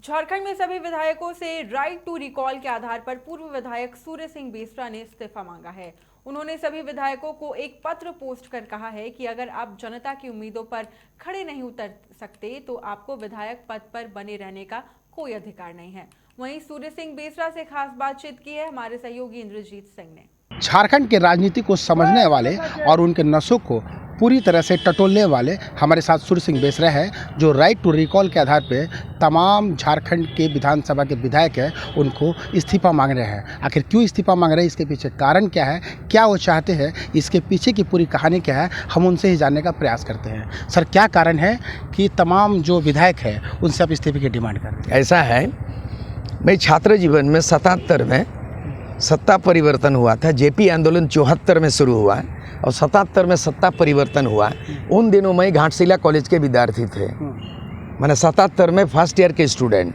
झारखंड में सभी विधायकों से राइट टू रिकॉल के आधार पर पूर्व विधायक सूर्य सिंह बेसरा ने इस्तीफा मांगा है। उन्होंने सभी विधायकों को एक पत्र पोस्ट कर कहा है कि अगर आप जनता की उम्मीदों पर खड़े नहीं उतर सकते तो आपको विधायक पद पर बने रहने का कोई अधिकार नहीं है। वहीं सूर्य सिंह बेसरा से खास बातचीत की है हमारे सहयोगी इंद्रजीत सिंह ने। झारखंड के राजनीति को समझने वाले और उनके नसों को पूरी तरह से टटोलने वाले हमारे साथ सूर्य सिंह बेसरा है, जो राइट टू रिकॉल के आधार पे तमाम झारखंड के विधानसभा के विधायक हैं उनको इस्तीफा मांग रहे हैं। आखिर क्यों इस्तीफा मांग रहे हैं, इसके पीछे कारण क्या है, क्या वो चाहते हैं, इसके पीछे की पूरी कहानी क्या है, हम उनसे ही जानने का प्रयास करते हैं। सर, क्या कारण है कि तमाम जो विधायक हैं उनसे आप इस्तीफे की डिमांड कर रहे हैं? ऐसा है, मैं छात्र जीवन में 77 में सत्ता परिवर्तन हुआ था। जेपी आंदोलन 74 में शुरू हुआ और 77 में सत्ता परिवर्तन हुआ। उन दिनों में घाटशिला कॉलेज के विद्यार्थी थे, मैंने 77 में फर्स्ट ईयर के स्टूडेंट।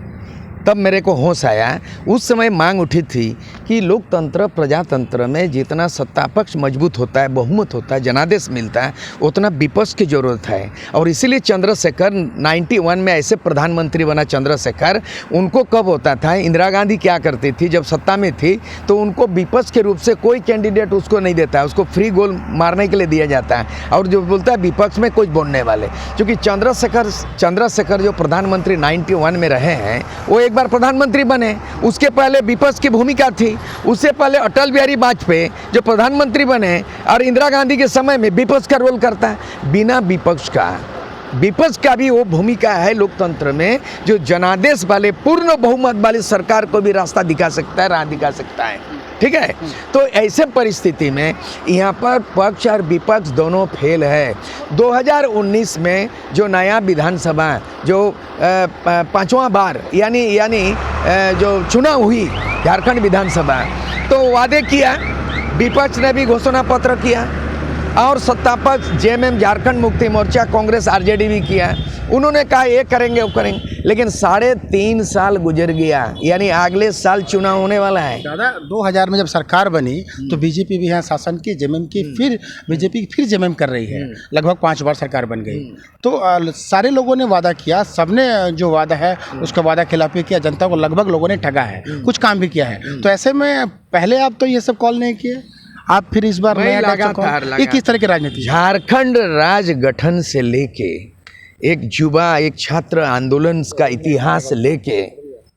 तब मेरे को होश आया, उस समय मांग उठी थी कि लोकतंत्र प्रजातंत्र में जितना सत्ता पक्ष मजबूत होता है, बहुमत होता है, जनादेश मिलता है, उतना विपक्ष की ज़रूरत है। और इसीलिए चंद्रशेखर 91 में ऐसे प्रधानमंत्री बना चंद्रशेखर। उनको कब होता था, इंदिरा गांधी क्या करती थी जब सत्ता में थी, तो उनको विपक्ष के रूप से कोई कैंडिडेट उसको नहीं देता है, उसको फ्री गोल मारने के लिए दिया जाता है और जो बोलता है विपक्ष में कुछ बोलने वाले। क्योंकि चंद्रशेखर जो प्रधानमंत्री 91 में रहे हैं, वो एक बार प्रधानमंत्री बने। उसके पहले विपक्ष की भूमिका थी। उससे पहले अटल बिहारी वाजपेयी जो प्रधानमंत्री बने और इंदिरा गांधी के समय में विपक्ष का रोल करता है। बिना विपक्ष का भी वो भूमिका है लोकतंत्र में, जो जनादेश वाले पूर्ण बहुमत वाली सरकार को भी रास्ता दिखा सकता है, राह दिखा सकता है। ठीक है, तो ऐसे परिस्थिति में यहाँ पर पक्ष और विपक्ष दोनों फेल है। 2019 में जो नया विधानसभा जो 5वां बार यानी जो चुनाव हुई झारखंड विधानसभा, तो वादे किया, विपक्ष ने भी घोषणा पत्र किया और सत्ता पक्ष जेएमएम झारखंड मुक्ति मोर्चा कांग्रेस आरजेडी भी किया। उन्होंने कहा ये करेंगे वो करेंगे, लेकिन 3.5 साल गुजर गया, यानी अगले साल चुनाव होने वाला है। दादा, 2000 में जब सरकार बनी तो बीजेपी भी यहाँ शासन की, जेएमएम की, फिर बीजेपी फिर जेएमएम कर रही है। लगभग 5 बार सरकार बन गई। तो सारे लोगों ने वादा किया, सबने जो वादा है उसका वादा खिलाफी किया, जनता को लगभग लोगों ने ठगा है, कुछ काम भी किया है। तो ऐसे में पहले आप तो ये सब कॉल नहीं किए, आप फिर इस बार लगातार ये किस तरह की राजनीति? झारखंड राज्य गठन से लेके एक युवा एक छात्र आंदोलन का इतिहास लेके,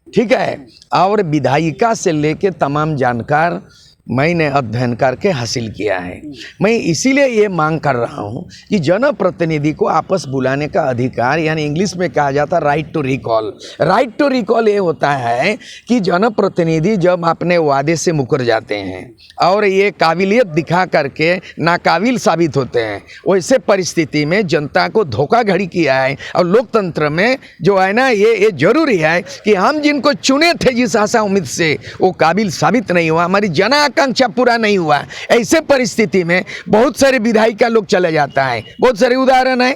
ठीक है, और विधायिका से लेके तमाम जानकार मैंने अध्ययन करके हासिल किया है। मैं इसीलिए ये मांग कर रहा हूँ कि जनप्रतिनिधि को आपस बुलाने का अधिकार, यानी इंग्लिश में कहा जाता है right to recall. Right to recall ये होता है कि जनप्रतिनिधि जब अपने वादे से मुकर जाते हैं और ये काबिलियत दिखा करके नाकाबिल साबित होते हैं, वैसे परिस्थिति में जनता को धोखाधड़ी किया है। और लोकतंत्र में जो है ना, ये जरूरी है कि हम जिनको चुने थे जिस आशा उम्मीद से, वो काबिल साबित नहीं हुआ, हमारी आकांक्षा पूरा नहीं हुआ। ऐसे परिस्थिति में बहुत सारे विधायक का लोग चले जाता है। बहुत सारे उदाहरण है,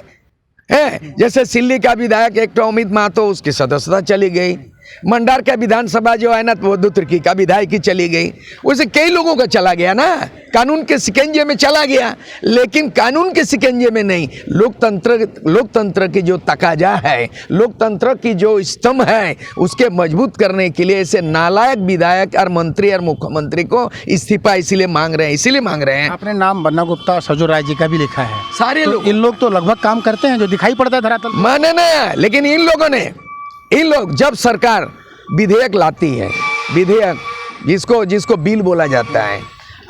जैसे सिल्ली का विधायक एक अमित महतो, उसकी सदस्यता चली गई। मंडार का विधानसभा जो है ना, वो दुतर्की का विधायक ही चली गई। वैसे कई लोगों का चला गया ना, कानून के शिकंजे में चला गया, लेकिन कानून के शिकंजे में नहीं। लोकतंत्र की जो तकाजा है, लोकतंत्र की जो स्तंभ है, उसके मजबूत करने के लिए ऐसे नालायक विधायक और मंत्री और मुख्यमंत्री को इस्तीफा इसीलिए मांग रहे हैं। आपने नाम बन्ना गुप्ता और सजू राय जी का भी लिखा है। सारे तो लोग, इन लोग तो लगभग काम करते हैं जो दिखाई पड़ता है धरातल। माने ना, लेकिन इन लोग जब सरकार विधेयक लाती है, विधेयक जिसको बिल बोला जाता है,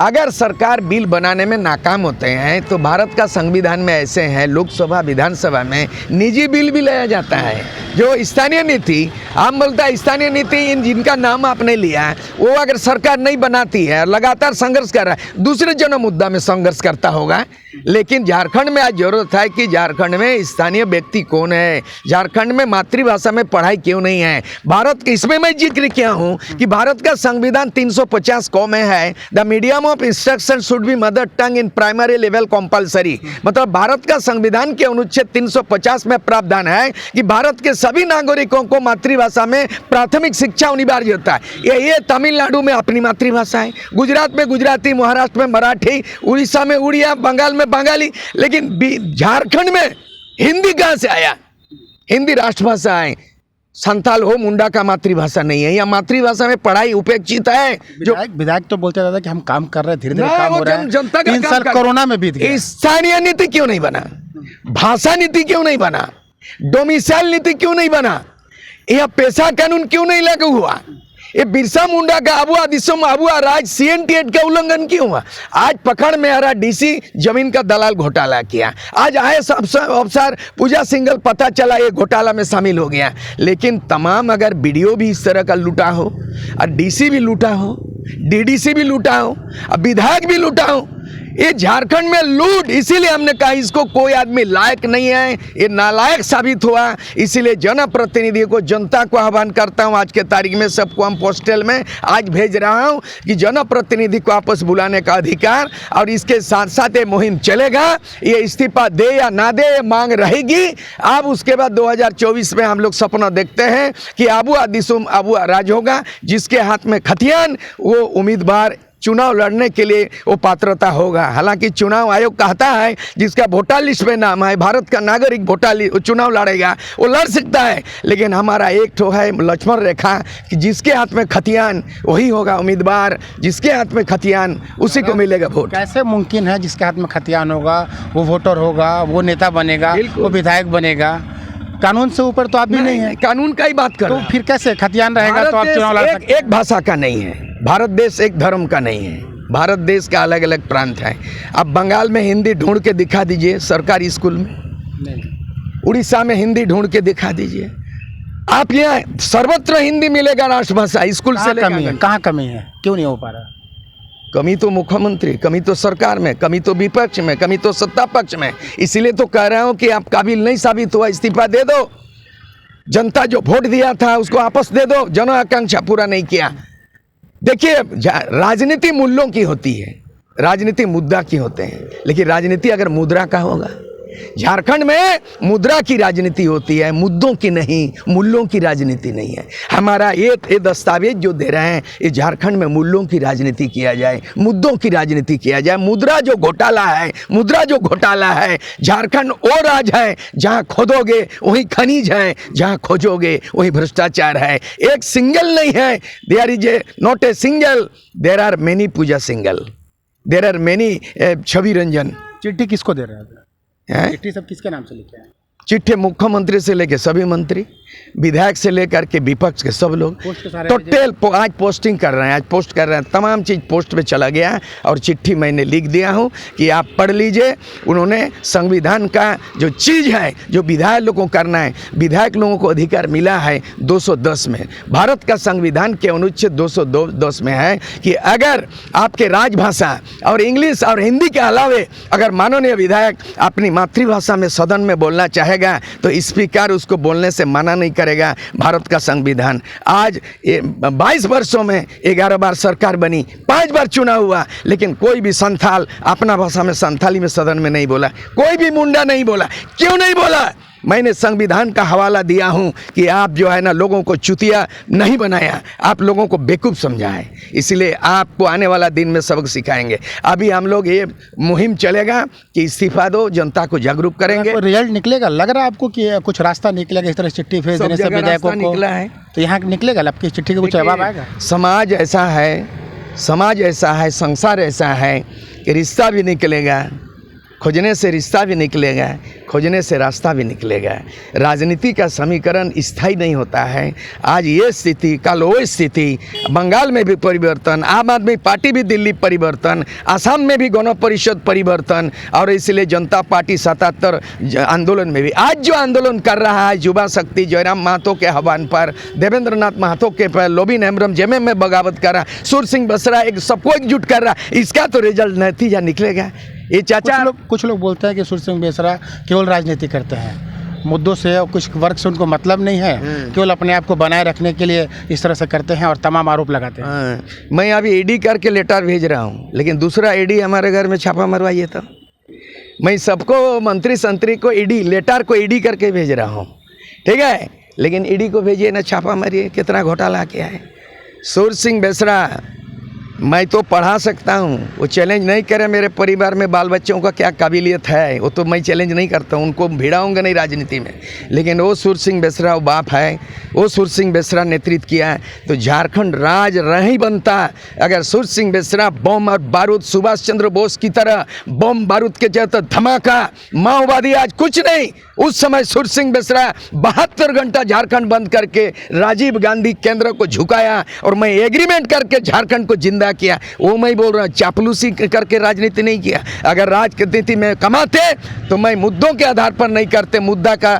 अगर सरकार बिल बनाने में नाकाम होते हैं तो भारत का संविधान में ऐसे हैं, लोकसभा विधानसभा में निजी बिल भी लाया जाता है। जो स्थानीय नीति, हम बोलता है स्थानीय नीति, इन जिनका नाम आपने लिया है, वो अगर सरकार नहीं बनाती है, लगातार संघर्ष कर रहा है, दूसरे जन मुद्दा में संघर्ष करता होगा। लेकिन झारखंड में आज जरूरत है कि झारखंड में स्थानीय व्यक्ति कौन है, झारखंड में मातृभाषा में पढ़ाई क्यों नहीं है। भारत के, इसमें मैं जिक्र किया हूँ कि भारत का संविधान 350 क में है, the medium of instruction should be mother tongue in primary level compulsory. मतलब भारत का संविधान के अनुच्छेद 350 में प्रावधान है कि भारत के सभी नागरिकों को मातृभाषा में प्राथमिक शिक्षा अनिवार्य होता है। ये तमिलनाडु में अपनी मातृभाषा है, गुजरात में गुजराती, महाराष्ट्र में मराठी, उड़ीसा में उड़िया, बंगाल में बंगाली, लेकिन झारखंड में हिंदी कहाँ से आया? हिंदी राष्ट्रभाषा है। संथाल हो, मुंडा का मातृभाषा नहीं है। या मातृभाषा में पढ़ाई उपेक्षित है। जो विधायक तो बोलते रहता कि हम काम कर रहे हैं, धीरे धीरे नहीं, काम वो हो रहा है। जनता का 3 काम साल कर- कोरोना में बीत गया। स्थानीय नीति क्यों नहीं बना? भाषा नीति क्यों नहीं बना? डोमिसाइल नीति क्यों नहीं बना? यह पेशा कानून क्यों नहीं लागू हुआ? ये बिरसा मुंडा का आबुआ दिसम आबुआ राज CNT एक्ट का उल्लंघन क्यों हुआ? आज पकड़ में आ रहा DC जमीन का दलाल घोटाला किया। आज IAS अफसर पूजा सिंघल पता चला ये घोटाला में शामिल हो गया। लेकिन तमाम अगर BDO भी इस तरह का लूटा हो और DC भी लूटा हो, DDC भी लूटा हो और विधायक भी लूटा हो, ये झारखंड में लूट, इसीलिए हमने कहा इसको कोई आदमी लायक नहीं है, ये नालायक साबित हुआ। इसीलिए जनप्रतिनिधि को, जनता को आह्वान करता हूं, आज के तारीख में सबको हम पोस्टल में आज भेज रहा हूं कि जनप्रतिनिधि को आपस बुलाने का अधिकार, और इसके साथ साथ ये मुहिम चलेगा। ये इस्तीफा दे या ना दे, ये मांग रहेगी। अब उसके बाद 2024 में हम लोग सपना देखते हैं कि आबुआ दिसुम आबुआ राज होगा, जिसके हाथ में खतियान, वो उम्मीदवार चुनाव लड़ने के लिए वो पात्रता होगा। हालांकि चुनाव आयोग कहता है जिसका वोटर लिस्ट में नाम है, भारत का नागरिक चुनाव लड़ेगा, वो लड़ सकता है। लेकिन हमारा एक ठो है लक्ष्मण रेखा कि जिसके हाथ में खतियान वही होगा उम्मीदवार, जिसके हाथ में खतियान उसी को मिलेगा वोट। कैसे मुमकिन है जिसके हाथ में खतियान होगा वो वोटर होगा, वो नेता बनेगा, वो विधायक बनेगा? कानून से ऊपर तो आप भी नहीं है। कानून का ही बात कर तो रहे हैं। फिर कैसे खतियान रहेगा तो आप चुनाव लड़ सकते एक भाषा का नहीं है, भारत देश एक धर्म का नहीं है, भारत देश का अलग अलग प्रांत है। अब बंगाल में हिंदी ढूंढ के दिखा दीजिए सरकारी स्कूल में, नहीं। उड़ीसा में हिंदी ढूंढ के दिखा दीजिए। आप यहाँ सर्वत्र हिंदी मिलेगा राष्ट्रभाषा, स्कूल से कमी है, लेकर। कहाँ कमी है, क्यों नहीं हो पा रहा? कमी तो मुख्यमंत्री, कमी तो सरकार में, कमी तो विपक्ष में, कमी तो सत्ता पक्ष में। इसीलिए तो कह रहा हूं कि आप काबिल नहीं साबित हुआ, इस्तीफा दे दो। जनता जो वोट दिया था उसको वापस दे दो, जन आकांक्षा पूरा नहीं किया। देखिए, राजनीति मूल्यों की होती है, राजनीति मुद्दा की होते हैं, लेकिन राजनीति अगर मुद्रा का होगा, झारखंड में मुद्रा की राजनीति होती है, मुद्दों की नहीं, मूल्यों की राजनीति नहीं है। हमारा ये दस्तावेज जो दे रहे हैं, ये झारखंड में मूल्यों की राजनीति किया जाए, मुद्दों की राजनीति किया जाए। मुद्रा जो घोटाला है, झारखंड वो राज है जहां खोदोगे वही खनिज है, जहां खोजोगे वही भ्रष्टाचार है। एक सिंगल नहीं है, there is not a single, there are many Puja single, there are many Chhavi Ranjan. चिट्ठी किसको दे रहे हैं? हैं? चिट्ठी सब किसके नाम से लिखे हैं? चिट्ठी मुख्यमंत्री से लेकर सभी मंत्री, विधायक से लेकर के विपक्ष के सब लोग पोस्ट के सारे टोटल आज पोस्टिंग कर रहे हैं, आज पोस्ट कर रहे हैं। तमाम चीज़ पोस्ट पे चला गया है और चिट्ठी मैंने लिख दिया हूं कि आप पढ़ लीजिए। उन्होंने संविधान का जो चीज़ है, जो विधायक लोगों को करना है, विधायक लोगों को अधिकार मिला है 210 में। भारत का संविधान के अनुच्छेद 210 में है कि अगर आपके राजभाषा और इंग्लिश और हिंदी के अलावे अगर माननीय विधायक अपनी मातृभाषा में सदन में बोलना चाहेगा तो स्पीकर उसको बोलने से मना नहीं करेगा। भारत का संविधान आज 22 वर्षों में 11 बार सरकार बनी, 5 बार चुनाव हुआ, लेकिन कोई भी संथाल अपना भाषा में संथाली में सदन में नहीं बोला, कोई भी मुंडा नहीं बोला। क्यों नहीं बोला? मैंने संविधान का हवाला दिया हूं कि आप जो है ना लोगों को चुतिया नहीं बनाया, आप लोगों को बेवकूफ़ समझा है। इसलिए आपको आने वाला दिन में सबक सिखाएंगे। अभी हम लोग ये मुहिम चलेगा कि इस्तीफा दो, जनता को जागरूक करेंगे। रिजल्ट निकलेगा, लग रहा है आपको कि कुछ रास्ता निकलेगा? इस तरह चिट्ठी भेज देने से विधायकों को निकला है तो यहाँ निकलेगा, आपकी चिट्ठी का कुछ जवाब आएगा? समाज ऐसा है, संसार ऐसा है कि रिश्ता भी निकलेगा, खोजने से रिश्ता भी निकलेगा, खोजने से रास्ता भी निकलेगा। राजनीति का समीकरण स्थायी नहीं होता है। आज ये स्थिति, कल वो स्थिति, बंगाल में भी परिवर्तन, आम आदमी पार्टी भी दिल्ली परिवर्तन, असम में भी गण परिषद परिवर्तन, और इसलिए जनता पार्टी 77 आंदोलन में भी आज जो आंदोलन कर रहा है, युवा शक्ति जयराम महतो के आह्वान पर, देवेंद्र नाथ महतो के पर, लोबिन हेम्ब्रम जेएमएम में बगावत कर रहा, सूर सिंह बसरा एक सबको एकजुट कर रहा, इसका तो रिजल्ट नतीजा निकलेगा। ये चाचा कुछ लोग बोलते हैं कि सूर सिंह बेसरा केवल राजनीति करते हैं, मुद्दों से और कुछ वर्ग से उनको मतलब नहीं है, केवल अपने आप को बनाए रखने के लिए इस तरह से करते हैं और तमाम आरोप लगाते हैं। मैं अभी ईडी करके लेटर भेज रहा हूँ, लेकिन दूसरा ईडी हमारे घर में छापा मरवाइए तो मैं सबको मंत्री संतरी को ईडी लेटर को ईडी करके भेज रहा हूँ, ठीक है? लेकिन ईडी को भेजिए ना छापा मारिए, कितना घोटाला किया है। सूर सिंह बेसरा मैं तो पढ़ा सकता हूँ, वो चैलेंज नहीं करे मेरे परिवार में बाल बच्चों का क्या काबिलियत है, वो तो मैं चैलेंज नहीं करता हूँ, उनको भिड़ाऊंगा नहीं राजनीति में। लेकिन वो सुर सिंह बेसरा वो बाप है, वो सुर सिंह बेसरा नेतृत्व किया है तो झारखंड राज नहीं बनता अगर सुर सिंह बेसरा बम और बारूद सुभाष चंद्र बोस की तरह बम बारूद के जैसा धमाका माओवादी आज कुछ नहीं। उस समय सुर सिंह बेसरा 72 घंटा झारखंड बंद करके राजीव गांधी केंद्र को झुकाया और मैं एग्रीमेंट करके झारखंड को जिंदा किया। वो मैं बोल रहा हूँ, चापलूसी करके राजनीति नहीं किया। अगर राजनीति में कमाते तो मैं मुद्दों के आधार पर नहीं करते, मुद्रा का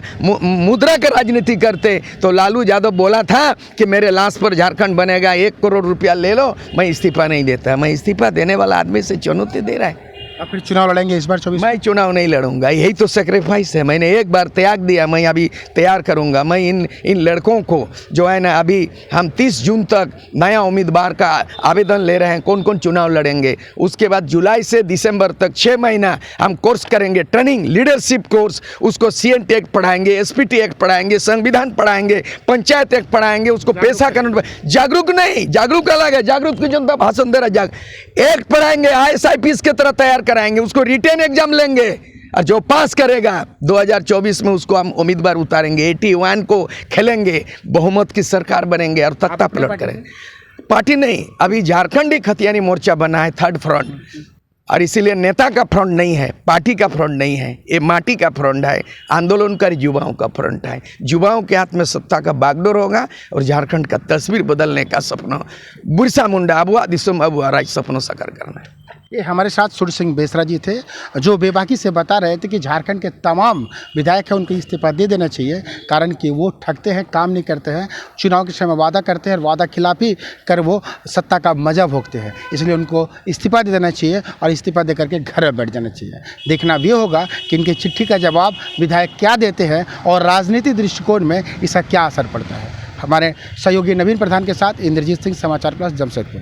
राजनीति करते। तो लालू यादव बोला था कि मेरे लाश पर झारखंड बनेगा, 1 करोड़ रुपया ले लो, मैं इस्तीफा नहीं देता। मैं इस्तीफा देने वाला आदमी से चुनौती दे रहा है। अब फिर चुनाव लड़ेंगे इस बार 24? मैं चुनाव नहीं लड़ूंगा, यही तो सेक्रीफाइस है। मैंने एक बार त्याग दिया, मैं अभी तैयार करूंगा। मैं इन लड़कों को जो है ना, अभी हम 30 जून तक नया उम्मीदवार का आवेदन ले रहे हैं, कौन कौन चुनाव लड़ेंगे। उसके बाद जुलाई से दिसंबर तक 6 महीना हम कोर्स करेंगे, ट्रेनिंग, लीडरशिप कोर्स। उसको CNT एक्ट पढ़ाएंगे, SPT एक्ट पढ़ाएंगे, संविधान पढ़ाएंगे, पंचायत एक्ट पढ़ाएंगे, उसको पेशा कानून। जागरूक नहीं, जागरूक अलग है, जागरूक की जनता भाषण दे रहा। एक्ट पढ़ाएंगे, IAS की तरह तैयार कराएंगे, उसको रिटेन एग्जाम लेंगे और जो पास करेगा 2024 में उसको हम उम्मीदवार उतारेंगे, 81 को खेलेंगे, बहुमत की सरकार बनेंगे और तख्ता पलट करेंगे। पार्टी नहीं, अभी झारखंड ही खतियानी मोर्चा बना है, थर्ड फ्रंट, और इसीलिए नेता का फ्रंट नहीं है, पार्टी का फ्रंट नहीं है, ये माटी का फ्रंट है, आंदोलनकारी युवाओं का फ्रंट है। युवाओं के हाथ में सत्ता का बागडोर होगा और झारखंड का तस्वीर बदलने का सपना बिरसा मुंडा अबुआ दिसुम अबुआ राज सपनों साकार करना है। ये हमारे साथ सुर सिंह बेसरा जी थे, जो बेबाकी से बता रहे थे कि झारखंड के तमाम विधायक हैं उनको इस्तीफा दे देना चाहिए, कारण कि वो ठगते हैं, काम नहीं करते हैं, चुनाव के समय वादा करते हैं और वादा खिलाफी कर वो सत्ता का मजा भोगते हैं। इसलिए उनको इस्तीफा दे देना चाहिए और इस्तीफा दे करके घर में बैठ जाना चाहिए। देखना भी होगा कि इनकी चिट्ठी का जवाब विधायक क्या देते हैं और राजनीतिक दृष्टिकोण में इसका क्या असर पड़ता है। हमारे सहयोगी नवीन प्रधान के साथ इंद्रजीत सिंह, समाचार प्लस, जमशेदपुर।